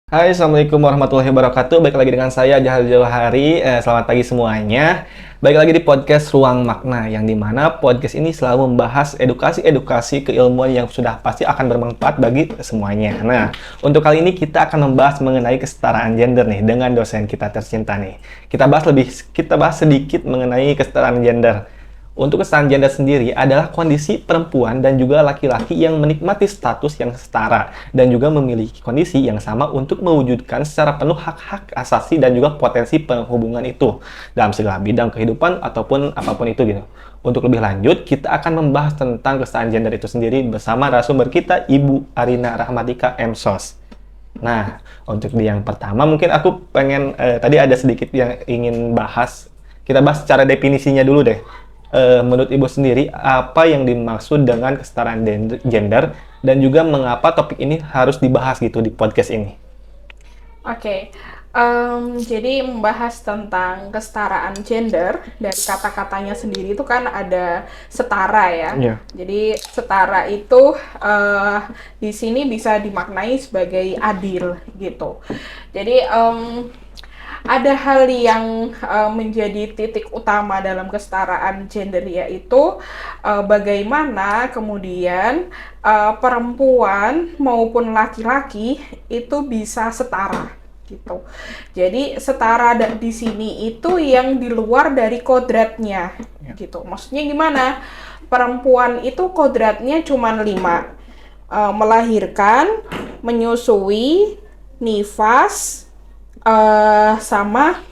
Hai, Assalamualaikum warahmatullahi wabarakatuh. Balik lagi dengan saya, Jahal Johari. Selamat pagi semuanya. Balik lagi di podcast Ruang Makna, yang dimana podcast ini selalu membahas edukasi keilmuan yang sudah pasti akan bermanfaat bagi semuanya. Nah, untuk kali ini kita akan membahas mengenai kesetaraan gender nih, dengan dosen kita tercinta nih. Kita bahas sedikit mengenai kesetaraan gender. Untuk kesetaraan gender sendiri adalah kondisi perempuan dan juga laki-laki yang menikmati status yang setara dan juga memiliki kondisi yang sama untuk mewujudkan secara penuh hak-hak asasi dan juga potensi penghubungan itu dalam segala bidang kehidupan ataupun apapun itu gitu. Untuk lebih lanjut, kita akan membahas tentang kesetaraan gender itu sendiri bersama narasumber kita, Ibu Arina Rahmatika M.Sos. Nah, untuk yang pertama mungkin aku pengen tadi ada sedikit yang ingin bahas. Kita bahas secara definisinya dulu deh. Menurut Ibu sendiri, apa yang dimaksud dengan kesetaraan gender dan juga mengapa topik ini harus dibahas gitu di podcast ini? Oke, jadi membahas tentang kesetaraan gender, dari kata-katanya sendiri itu kan ada setara ya. Iya. Jadi setara itu di sini bisa dimaknai sebagai adil gitu. Jadi ada hal yang menjadi titik utama dalam kesetaraan gender, yaitu bagaimana kemudian perempuan maupun laki-laki itu bisa setara gitu. Jadi setara di sini itu yang di luar dari kodratnya gitu. Maksudnya gimana? Perempuan itu kodratnya cuma 5. Melahirkan, menyusui, nifas, sama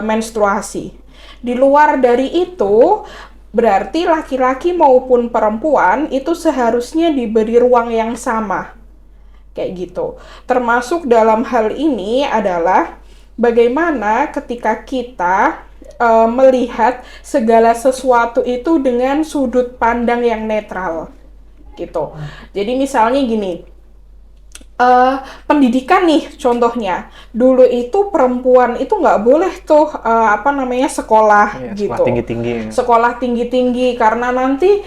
menstruasi. Di luar dari itu, berarti laki-laki maupun perempuan itu seharusnya diberi ruang yang sama. Kayak gitu. Termasuk dalam hal ini adalah bagaimana ketika kita melihat segala sesuatu itu dengan sudut pandang yang netral. Gitu. Jadi misalnya gini, pendidikan nih contohnya, dulu itu perempuan itu nggak boleh tuh sekolah gitu, sekolah tinggi-tinggi karena nanti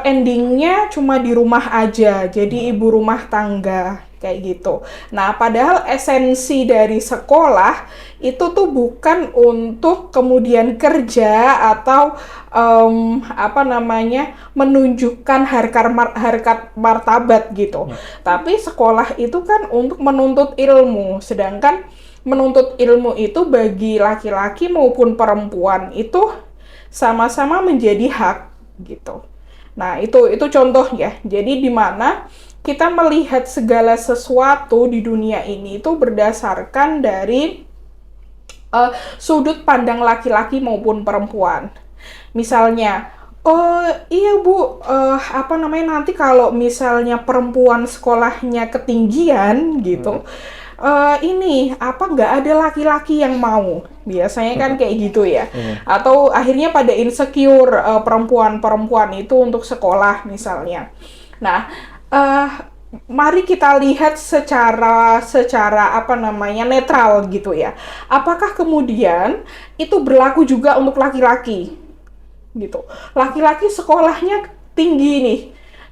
endingnya cuma di rumah aja, jadi ibu rumah tangga kayak gitu. Nah, padahal esensi dari sekolah itu tuh bukan untuk kemudian kerja atau menunjukkan harkat martabat gitu. Tapi sekolah itu kan untuk menuntut ilmu, sedangkan menuntut ilmu itu bagi laki-laki maupun perempuan itu sama-sama menjadi hak gitu. Nah, itu contoh ya. Jadi di mana kita melihat segala sesuatu di dunia ini itu berdasarkan dari sudut pandang laki-laki maupun perempuan. Misalnya, oh iya Bu, nanti kalau misalnya perempuan sekolahnya ketinggian gitu, nggak ada laki-laki yang mau. Biasanya kan kayak gitu ya. Atau akhirnya pada insecure perempuan-perempuan itu untuk sekolah misalnya. Nah, mari kita lihat secara netral gitu ya. Apakah kemudian itu berlaku juga untuk laki-laki? Gitu. Laki-laki sekolahnya tinggi nih.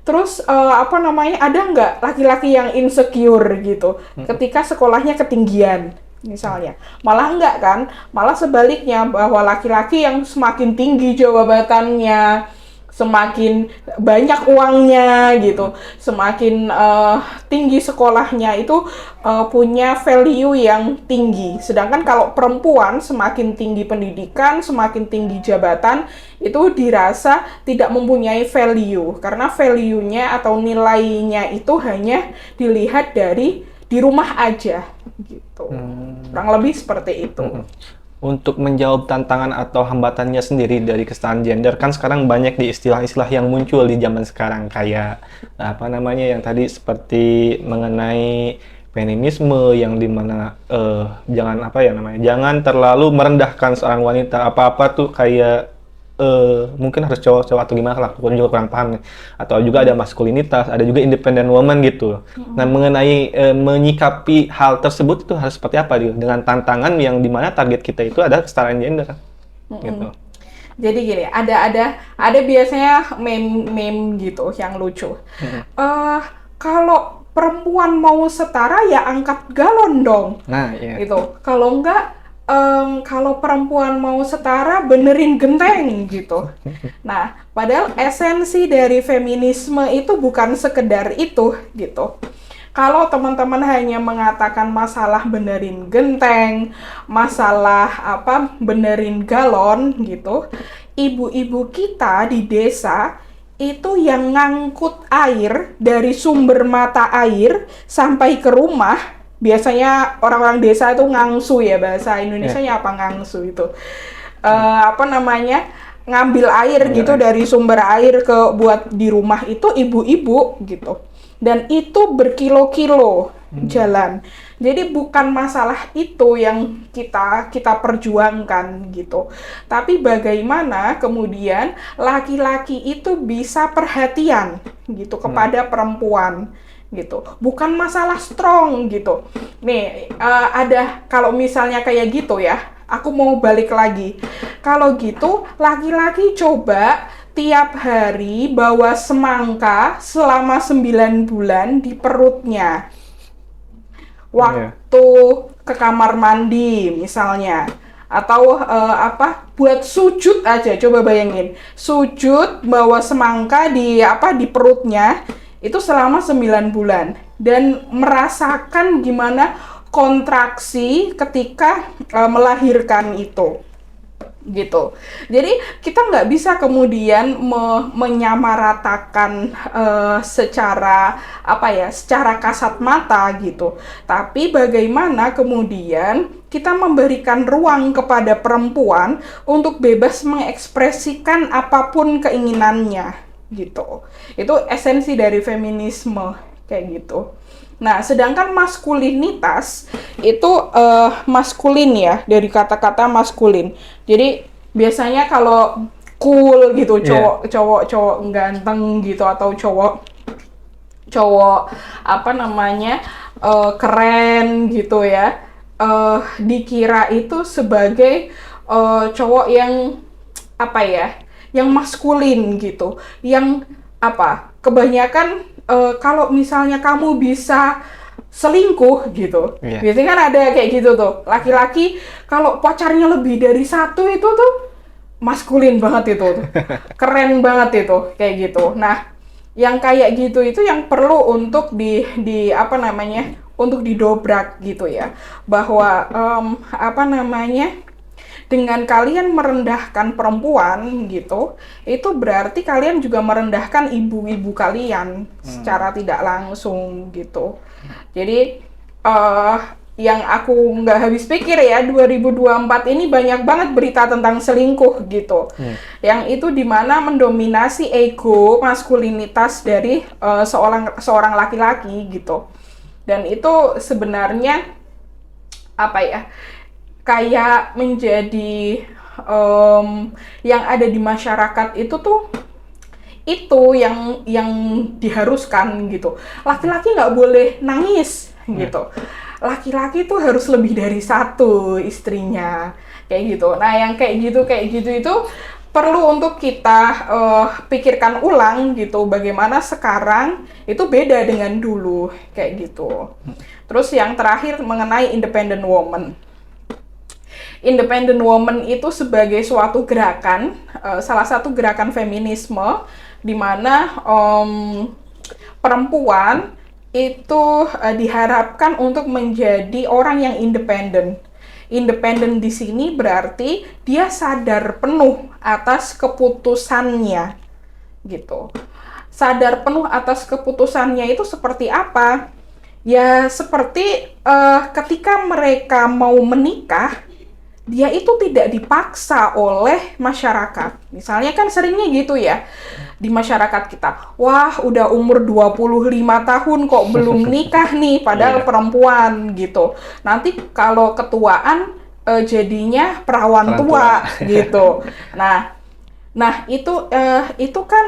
Terus ada nggak laki-laki yang insecure gitu ketika sekolahnya ketinggian misalnya? Malah enggak kan? Malah sebaliknya, bahwa laki-laki yang semakin tinggi jabatannya, semakin banyak uangnya gitu, semakin tinggi sekolahnya itu punya value yang tinggi. Sedangkan kalau perempuan semakin tinggi pendidikan, semakin tinggi jabatan, itu dirasa tidak mempunyai value, karena value-nya atau nilainya itu hanya dilihat dari di rumah aja gitu. Kurang lebih seperti itu. Untuk menjawab tantangan atau hambatannya sendiri dari kesetaraan gender, kan sekarang banyak di istilah-istilah yang muncul di zaman sekarang, kayak yang tadi seperti mengenai feminisme, yang dimana jangan terlalu merendahkan seorang wanita, apa-apa tuh kayak mungkin harus cowok-cowok atau gimana lah, aku juga kurang paham nih. Atau juga ada maskulinitas, ada juga independent woman gitu. Nah, mengenai menyikapi hal tersebut itu harus seperti apa gitu, dengan tantangan yang dimana target kita itu ada kesetaraan gender gitu. Jadi gini, ada biasanya meme gitu yang lucu. Kalau perempuan mau setara ya angkat galon dong. Nah, iya. Gitu. Kalau enggak, kalau perempuan mau setara benerin genteng gitu. Nah, padahal esensi dari feminisme itu bukan sekedar itu gitu. Kalau teman-teman hanya mengatakan masalah benerin genteng, masalah benerin galon gitu, ibu-ibu kita di desa itu yang ngangkut air dari sumber mata air sampai ke rumah. Biasanya orang-orang desa itu ngangsu ya, bahasa Indonesianya apa ngangsu itu. Ngambil air gitu dari sumber air ke buat di rumah itu ibu-ibu gitu. Dan itu berkilo-kilo jalan. Jadi bukan masalah itu yang kita perjuangkan gitu. Tapi bagaimana kemudian laki-laki itu bisa perhatian gitu kepada perempuan gitu. Bukan masalah strong gitu. Nih, ada kalau misalnya kayak gitu ya, aku mau balik lagi. Kalau gitu, laki-laki coba tiap hari bawa semangka selama 9 bulan di perutnya. Waktu ke kamar mandi misalnya. Atau buat sujud aja, coba bayangin. Sujud bawa semangka di perutnya itu selama 9 bulan. Dan merasakan gimana kontraksi ketika melahirkan itu. Gitu. Jadi kita nggak bisa kemudian menyamaratakan secara kasat mata gitu. Tapi bagaimana kemudian kita memberikan ruang kepada perempuan untuk bebas mengekspresikan apapun keinginannya gitu. Itu esensi dari feminisme kayak gitu. Nah, sedangkan maskulinitas itu maskulin ya, dari kata-kata maskulin. Jadi biasanya kalau cool gitu, cowok ganteng gitu, atau cowok keren gitu ya, dikira itu sebagai cowok yang yang maskulin gitu, yang kebanyakan kalau misalnya kamu bisa selingkuh gitu, biasanya kan ada kayak gitu tuh, laki-laki kalau pacarnya lebih dari satu itu tuh maskulin banget itu tuh. Keren banget itu kayak gitu. Nah, yang kayak gitu itu yang perlu untuk untuk didobrak gitu ya, bahwa dengan kalian merendahkan perempuan gitu, itu berarti kalian juga merendahkan ibu-ibu kalian secara tidak langsung gitu. Jadi yang aku nggak habis pikir ya, 2024 ini banyak banget berita tentang selingkuh gitu. Yang itu dimana mendominasi ego maskulinitas dari seorang laki-laki gitu. Dan itu sebenarnya kayak menjadi yang ada di masyarakat itu tuh yang diharuskan gitu. Laki-laki nggak boleh nangis gitu. Laki-laki tuh harus lebih dari satu istrinya kayak gitu. Nah, yang kayak gitu itu perlu untuk kita pikirkan ulang gitu, bagaimana sekarang itu beda dengan dulu kayak gitu. Terus yang terakhir mengenai independent woman. Independent woman itu sebagai suatu gerakan, salah satu gerakan feminisme di mana perempuan itu diharapkan untuk menjadi orang yang independen. Independen di sini berarti dia sadar penuh atas keputusannya, gitu. Sadar penuh atas keputusannya itu seperti apa? Ya seperti ketika mereka mau menikah, dia itu tidak dipaksa oleh masyarakat. Misalnya kan seringnya gitu ya, di masyarakat kita. Wah, udah umur 25 tahun kok belum nikah nih, padahal perempuan gitu. Nanti kalau ketuaan jadinya perawan tua gitu. Nah itu kan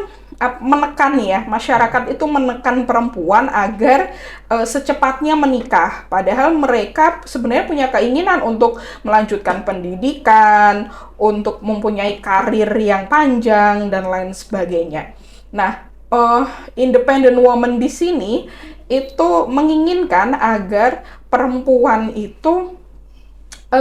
menekan ya, masyarakat itu menekan perempuan agar secepatnya menikah. Padahal mereka sebenarnya punya keinginan untuk melanjutkan pendidikan, untuk mempunyai karir yang panjang dan lain sebagainya. Nah, independent woman di sini itu menginginkan agar perempuan itu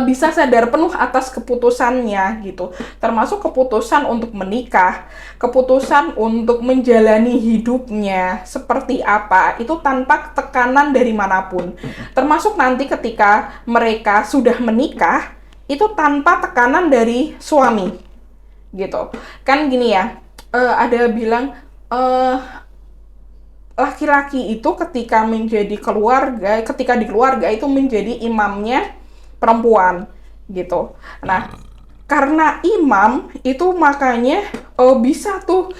bisa sadar penuh atas keputusannya gitu, termasuk keputusan untuk menikah, keputusan untuk menjalani hidupnya seperti apa, itu tanpa tekanan dari manapun. Termasuk nanti ketika mereka sudah menikah, itu tanpa tekanan dari suami gitu. Kan gini ya, ada bilang laki-laki itu ketika menjadi keluarga, ketika di keluarga itu menjadi imamnya perempuan gitu. Nah, karena imam itu makanya bisa tuh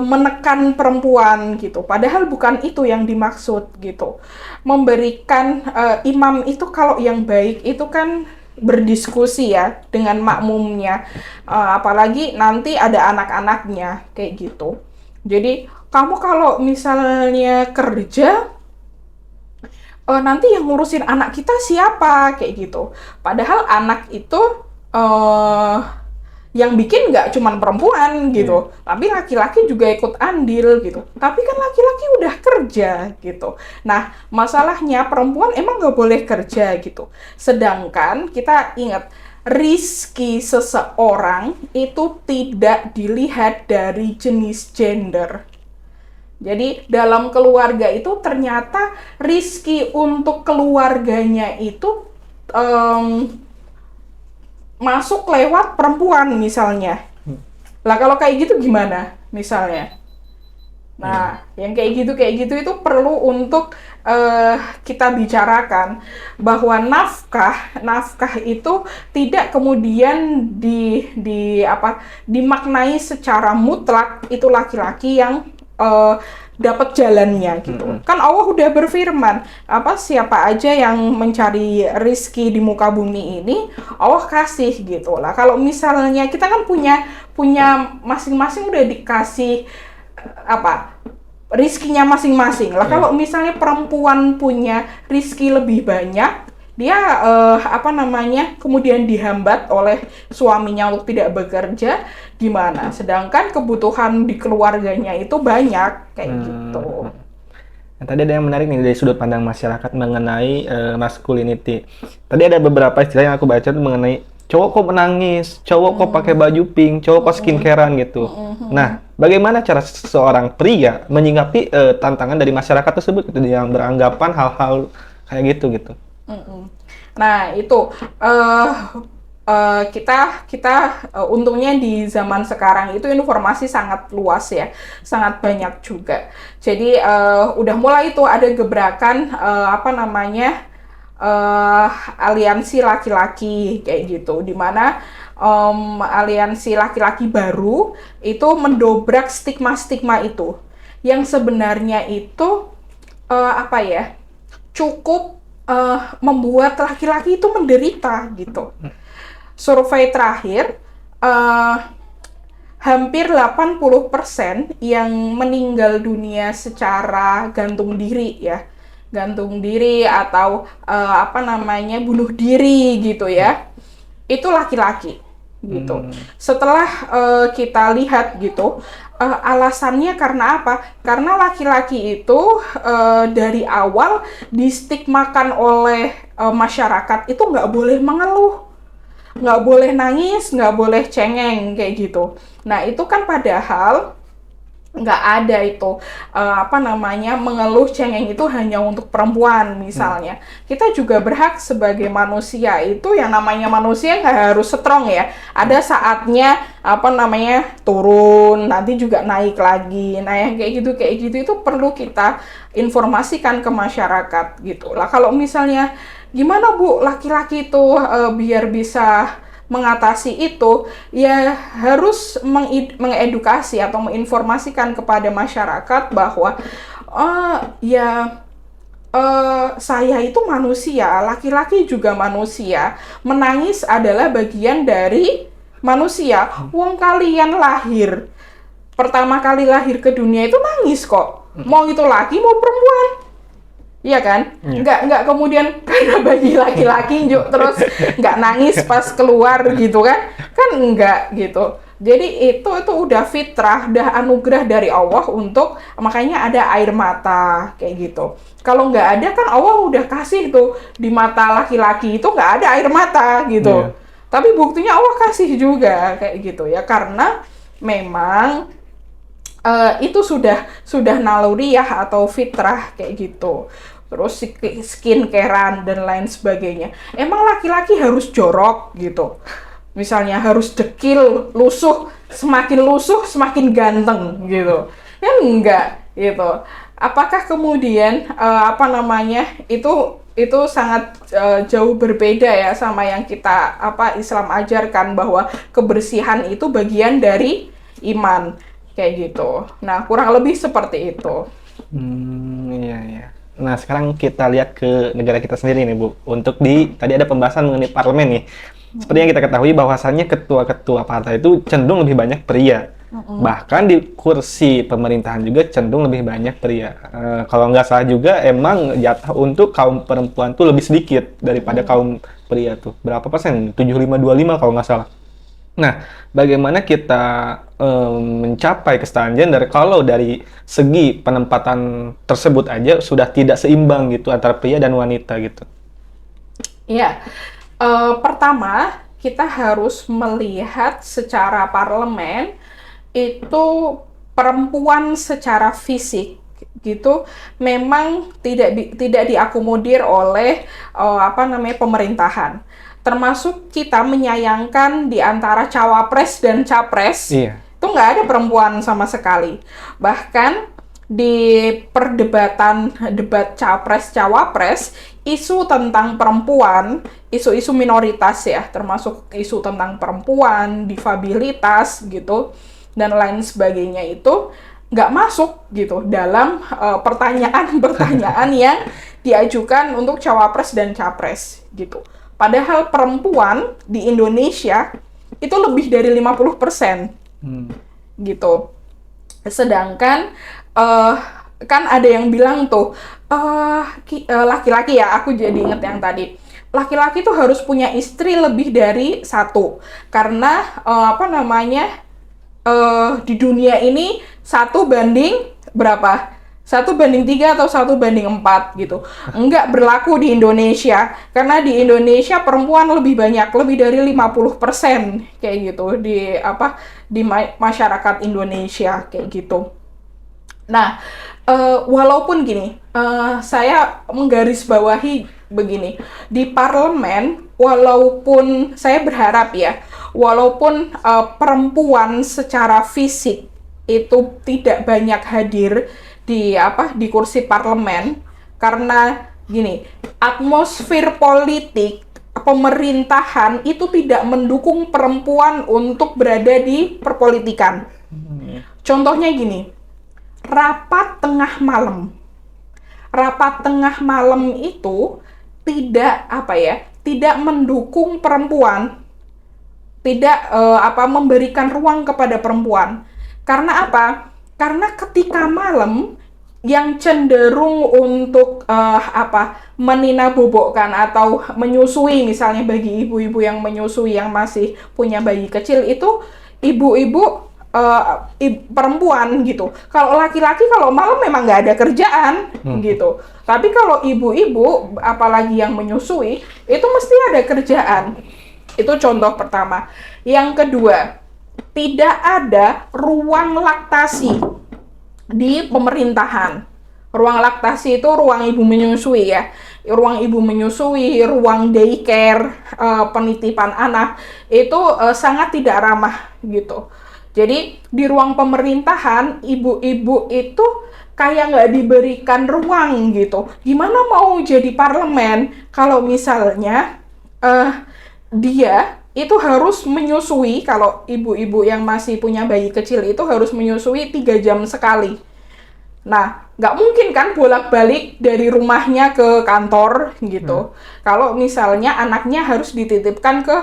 menekan perempuan gitu. Padahal bukan itu yang dimaksud gitu. Memberikan imam itu kalau yang baik itu kan berdiskusi ya dengan makmumnya. Apalagi nanti ada anak-anaknya kayak gitu. Jadi kamu kalau misalnya kerja nanti yang ngurusin anak kita siapa kayak gitu. Padahal anak itu yang bikin nggak cuman perempuan gitu, tapi laki-laki juga ikut andil gitu. Tapi kan laki-laki udah kerja gitu. Nah, masalahnya perempuan emang nggak boleh kerja gitu. Sedangkan kita ingat, rizki seseorang itu tidak dilihat dari jenis gender. Jadi dalam keluarga itu ternyata rizki untuk keluarganya itu masuk lewat perempuan misalnya. Lah kalau kayak gitu gimana misalnya? Nah, yang kayak gitu itu perlu untuk kita bicarakan bahwa nafkah itu tidak kemudian dimaknai secara mutlak itu laki-laki yang dapat jalannya gitu. Kan Allah udah berfirman, siapa aja yang mencari rizki di muka bumi ini, Allah kasih gitu lah. Kalau misalnya kita kan punya masing-masing udah dikasih rizkinya masing-masing lah. Kalau misalnya perempuan punya rizki lebih banyak, dia kemudian dihambat oleh suaminya untuk tidak bekerja, gimana? Sedangkan kebutuhan di keluarganya itu banyak kayak gitu. Nah, tadi ada yang menarik nih dari sudut pandang masyarakat mengenai masculinity. Tadi ada beberapa istilah yang aku baca tuh mengenai cowok kok menangis, cowok kok pakai baju pink, cowok kok skincarean gitu. Nah, bagaimana cara seorang pria menyikapi tantangan dari masyarakat tersebut gitu, yang beranggapan hal-hal kayak gitu. Nah itu kita untungnya di zaman sekarang itu informasi sangat luas ya, sangat banyak juga. Jadi udah mulai tuh ada gebrakan aliansi laki-laki kayak gitu, dimana aliansi laki-laki baru itu mendobrak stigma-stigma itu yang sebenarnya itu cukup membuat laki-laki itu menderita gitu. Survei terakhir hampir 80% yang meninggal dunia secara gantung diri atau bunuh diri gitu ya, itu laki-laki gitu. Setelah kita lihat gitu, alasannya karena apa? Karena laki-laki itu dari awal distigmakan oleh masyarakat itu nggak boleh mengeluh, nggak boleh nangis, nggak boleh cengeng kayak gitu. Nah itu kan padahal nggak ada itu mengeluh cengeng itu hanya untuk perempuan misalnya. Kita juga berhak sebagai manusia, itu yang namanya manusia nggak harus strong ya, ada saatnya turun, nanti juga naik lagi. Nah yang kayak gitu itu perlu kita informasikan ke masyarakat gitu lah. Kalau misalnya gimana Bu laki-laki itu biar bisa mengatasi itu, ya harus mengedukasi atau menginformasikan kepada masyarakat bahwa saya itu manusia, laki-laki juga manusia, menangis adalah bagian dari manusia. Wong kalian lahir, pertama kali lahir ke dunia itu nangis kok, mau itu laki mau perempuan. Iya kan? Nggak kemudian karena bayi laki-laki terus nggak nangis pas keluar gitu kan? Kan enggak gitu. Jadi itu udah fitrah, udah anugerah dari Allah untuk, makanya ada air mata kayak gitu. Kalau nggak ada kan Allah udah kasih tuh di mata laki-laki itu nggak ada air mata gitu. Tapi buktinya Allah kasih juga kayak gitu ya, karena memang itu sudah naluriah atau fitrah kayak gitu. Terus skincarean dan lain sebagainya. Emang laki-laki harus jorok gitu? Misalnya harus dekil, lusuh, semakin lusuh semakin ganteng gitu. Ya enggak gitu. Apakah kemudian itu sangat jauh berbeda ya sama yang kita Islam ajarkan, bahwa kebersihan itu bagian dari iman kayak gitu. Nah, kurang lebih seperti itu. Iya. Nah, sekarang kita lihat ke negara kita sendiri nih, Bu. Tadi ada pembahasan mengenai parlemen nih. Seperti yang kita ketahui bahwasannya ketua-ketua partai itu cenderung lebih banyak pria. Bahkan di kursi pemerintahan juga cenderung lebih banyak pria. Kalau nggak salah juga emang jatah untuk kaum perempuan tuh lebih sedikit daripada kaum pria tuh. Berapa persen? 75-25 kalau nggak salah. Nah, bagaimana kita mencapai kesetaraan gender kalau dari segi penempatan tersebut aja sudah tidak seimbang gitu antara pria dan wanita gitu? Iya, pertama kita harus melihat secara parlemen itu perempuan secara fisik gitu memang tidak diakomodir oleh pemerintahan. Termasuk kita menyayangkan di antara cawapres dan capres, itu nggak ada perempuan sama sekali. Bahkan di debat capres-cawapres, isu tentang perempuan, isu-isu minoritas ya, termasuk isu tentang perempuan, difabilitas gitu, dan lain sebagainya itu nggak masuk gitu dalam pertanyaan-pertanyaan yang diajukan untuk cawapres dan capres gitu. Padahal perempuan di Indonesia itu lebih dari 50% gitu. Sedangkan kan ada yang bilang tuh laki-laki ya, aku jadi inget yang tadi. Laki-laki tuh harus punya istri lebih dari satu. Karena di dunia ini 1 banding berapa? 1:3 atau 1:4 gitu. Enggak berlaku di Indonesia, karena di Indonesia perempuan lebih banyak, lebih dari 50% kayak gitu di masyarakat Indonesia kayak gitu. Nah, walaupun gini, saya menggarisbawahi begini, di parlemen walaupun saya berharap ya, walaupun perempuan secara fisik itu tidak banyak hadir di kursi parlemen, karena gini, atmosfer politik pemerintahan itu tidak mendukung perempuan untuk berada di perpolitikan. Contohnya gini, rapat tengah malam itu tidak mendukung perempuan, tidak memberikan ruang kepada perempuan. Karena apa? Karena ketika malam yang cenderung untuk menina-bobokkan atau menyusui, misalnya bagi ibu-ibu yang menyusui yang masih punya bayi kecil, itu ibu-ibu perempuan gitu. Kalau laki-laki kalau malam memang nggak ada kerjaan gitu. Tapi kalau ibu-ibu apalagi yang menyusui itu mesti ada kerjaan. Itu contoh pertama. Yang kedua, tidak ada ruang laktasi di pemerintahan. Ruang laktasi itu ruang ibu menyusui ya. Ruang ibu menyusui, ruang daycare, penitipan anak itu sangat tidak ramah gitu. Jadi di ruang pemerintahan ibu-ibu itu kayak nggak diberikan ruang gitu. Gimana mau jadi parlemen kalau misalnya dia itu harus menyusui, kalau ibu-ibu yang masih punya bayi kecil itu harus menyusui 3 jam sekali. Nah, nggak mungkin kan bolak-balik dari rumahnya ke kantor gitu. Kalau misalnya anaknya harus dititipkan ke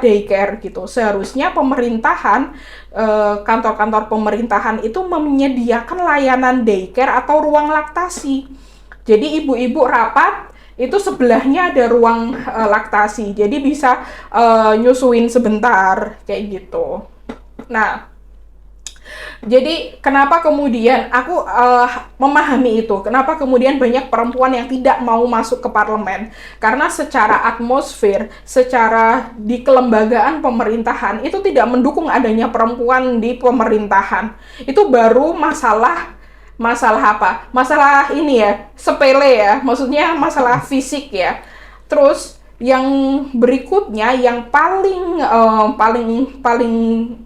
daycare gitu. Seharusnya pemerintahan, kantor-kantor pemerintahan itu menyediakan layanan daycare atau ruang laktasi. Jadi ibu-ibu rapat itu sebelahnya ada ruang laktasi, jadi bisa nyusuin sebentar kayak gitu. Nah, jadi kenapa kemudian aku memahami itu, kenapa kemudian banyak perempuan yang tidak mau masuk ke parlemen, karena secara atmosfer, secara di kelembagaan pemerintahan itu tidak mendukung adanya perempuan di pemerintahan. Itu baru masalah apa? Masalah ini ya, sepele ya, maksudnya masalah fisik ya. Terus yang berikutnya yang paling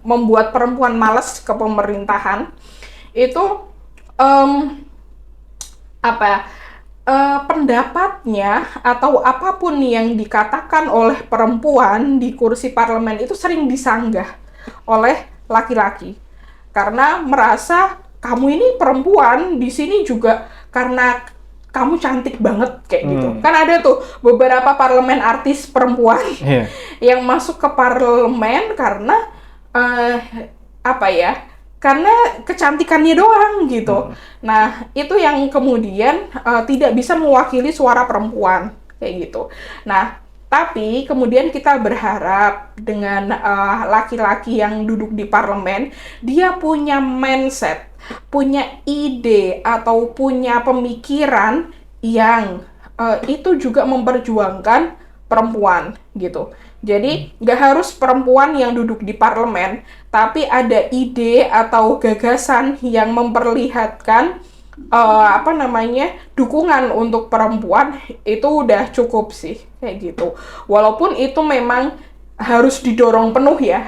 membuat perempuan malas ke pemerintahan itu apa ya, pendapatnya atau apapun yang dikatakan oleh perempuan di kursi parlemen itu sering disanggah oleh laki-laki karena merasa kamu ini perempuan di sini juga karena kamu cantik banget kayak gitu. Kan ada tuh beberapa parlemen artis perempuan yang masuk ke parlemen karena apa ya? Karena kecantikannya doang gitu. Nah, itu yang kemudian tidak bisa mewakili suara perempuan kayak gitu. Nah, tapi kemudian kita berharap dengan laki-laki yang duduk di parlemen, dia punya mindset, punya ide atau punya pemikiran yang itu juga memperjuangkan perempuan gitu. Jadi nggak harus perempuan yang duduk di parlemen, tapi ada ide atau gagasan yang memperlihatkan dukungan untuk perempuan itu udah cukup sih kayak gitu. Walaupun itu memang harus didorong penuh ya,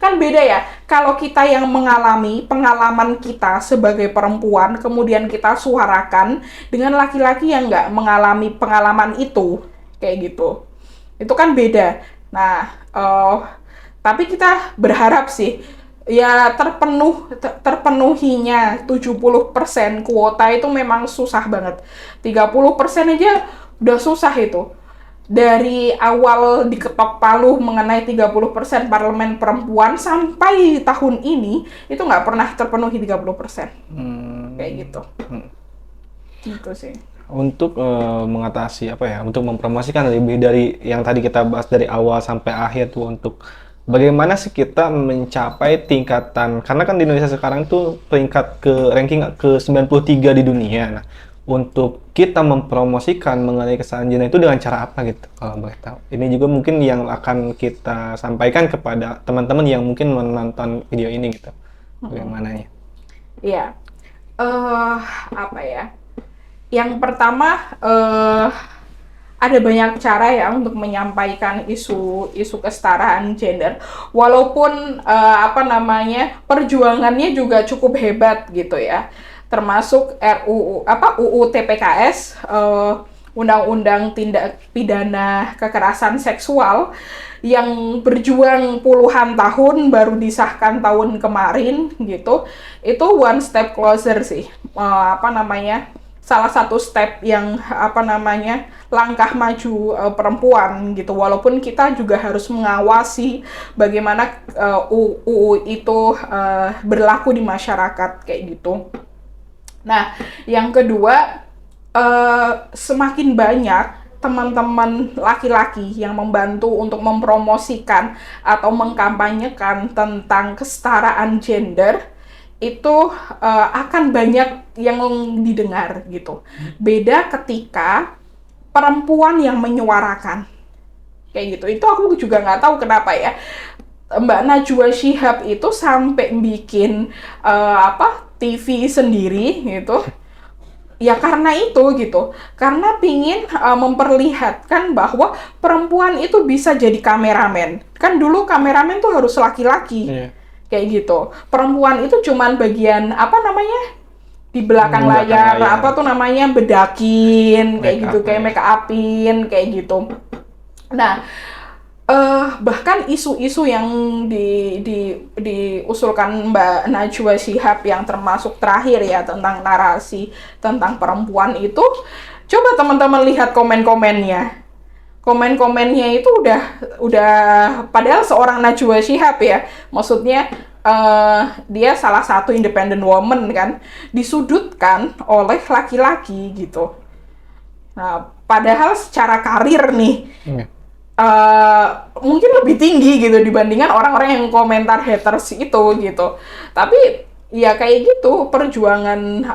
kan beda ya. Kalau kita yang mengalami pengalaman kita sebagai perempuan, kemudian kita suarakan dengan laki-laki yang nggak mengalami pengalaman itu, kayak gitu. Itu kan beda. Nah, tapi kita berharap sih, ya terpenuhinya 70% kuota itu memang susah banget. 30% aja udah susah itu. Dari awal diketok palu mengenai 30% parlemen perempuan sampai tahun ini itu nggak pernah terpenuhi 30%. Kayak gitu. Gitu sih. Untuk mengatasi untuk mempromosikan lebih dari yang tadi kita bahas dari awal sampai akhir tuh, untuk bagaimana sih kita mencapai tingkatan, karena kan di Indonesia sekarang tuh peringkat ranking ke 93 di dunia. Nah, untuk kita mempromosikan mengenai kesetaraan gender itu dengan cara apa gitu, kalau boleh tahu. Ini juga mungkin yang akan kita sampaikan kepada teman-teman yang mungkin menonton video ini gitu. Bagaimana ya? Iya. Apa ya? Yang pertama, ada banyak cara ya untuk menyampaikan isu kesetaraan gender. Walaupun perjuangannya juga cukup hebat gitu ya. Termasuk UU TPKS, Undang-Undang Tindak Pidana Kekerasan Seksual yang berjuang puluhan tahun baru disahkan tahun kemarin gitu. Itu one step closer sih. Salah satu step yang langkah maju perempuan gitu. Walaupun kita juga harus mengawasi bagaimana UU itu berlaku di masyarakat kayak gitu. Nah, yang kedua, semakin banyak teman-teman laki-laki yang membantu untuk mempromosikan atau mengkampanyekan tentang kesetaraan gender, itu akan banyak yang didengar gitu. Beda ketika perempuan yang menyuarakan kayak gitu. Itu aku juga nggak tahu kenapa ya. Mbak Najwa Shihab itu sampai bikin TV sendiri gitu. Ya karena itu gitu. Karena pingin memperlihatkan bahwa perempuan itu bisa jadi kameramen. Kan dulu kameramen tuh harus laki-laki. Kayak gitu. Perempuan itu cuman bagian di belakang layar, bedakin kayak gitu, kayak make upin kayak gitu. Nah, bahkan isu-isu yang diusulkan Mbak Najwa Shihab yang termasuk terakhir ya tentang narasi tentang perempuan itu, coba teman-teman lihat komen-komennya. Komen-komennya itu udah padahal seorang Najwa Shihab ya, maksudnya dia salah satu independent woman kan, disudutkan oleh laki-laki gitu. Nah, Padahal secara karir nih, Iya. mungkin lebih tinggi gitu dibandingkan orang-orang yang komentar haters itu gitu. Tapi ya kayak gitu perjuangan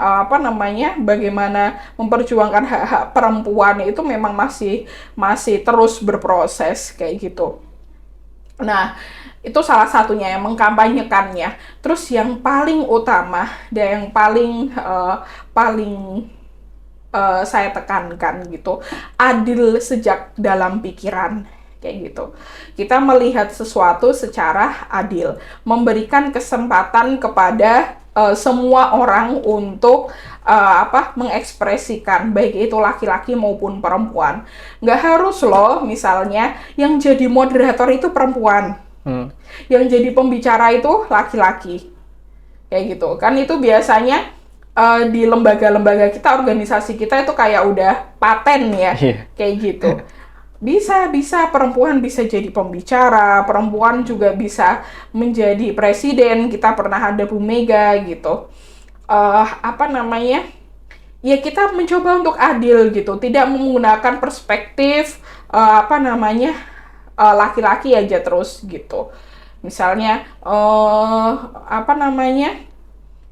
bagaimana memperjuangkan hak-hak perempuan itu memang masih terus berproses kayak gitu. Nah, itu salah satunya yang mengkampanyekannya. Terus yang paling utama dan yang paling saya tekankan gitu, adil sejak dalam pikiran kayak gitu. Kita melihat sesuatu secara adil, memberikan kesempatan kepada semua orang untuk mengekspresikan, baik itu laki-laki maupun perempuan. Nggak harus loh, misalnya yang jadi moderator itu perempuan, yang jadi pembicara itu laki-laki, kayak gitu. Kan itu biasanya di lembaga-lembaga kita, organisasi kita itu kayak udah paten ya, kayak gitu. Bisa perempuan bisa jadi pembicara, perempuan juga bisa menjadi presiden. Kita pernah ada Bu Mega gitu. Ya kita mencoba untuk adil gitu, tidak menggunakan perspektif laki-laki aja terus gitu. Misalnya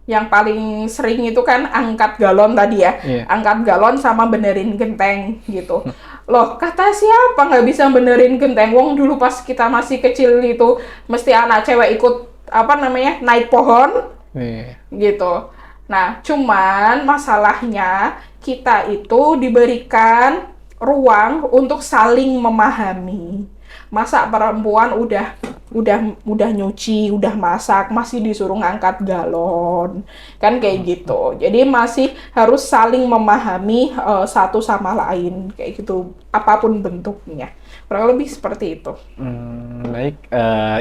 yang paling sering itu kan angkat galon tadi ya, angkat galon sama benerin genteng gitu. Loh, kata siapa nggak bisa benerin genteng? Wong dulu pas kita masih kecil itu mesti anak cewek ikut naik pohon gitu. Nah, cuman masalahnya kita itu diberikan ruang untuk saling memahami. Masa perempuan udah nyuci, udah masak, masih disuruh ngangkat galon, kan kayak gitu. Jadi masih harus saling memahami satu sama lain, kayak gitu, apapun bentuknya. Kurang lebih seperti itu. Baik,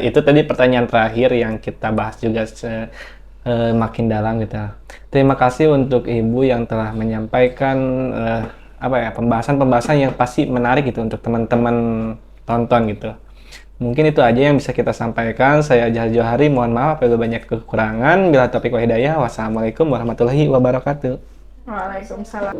itu tadi pertanyaan terakhir yang kita bahas juga makin dalam gitu. Terima kasih untuk Ibu yang telah menyampaikan pembahasan-pembahasan yang pasti menarik gitu untuk teman-teman tonton gitu. Mungkin itu aja yang bisa kita sampaikan. Saya Jahal Johari, mohon maaf apabila banyak kekurangan. Bila taufiq wal hidayah. Wassalamualaikum warahmatullahi wabarakatuh. Waalaikumsalam.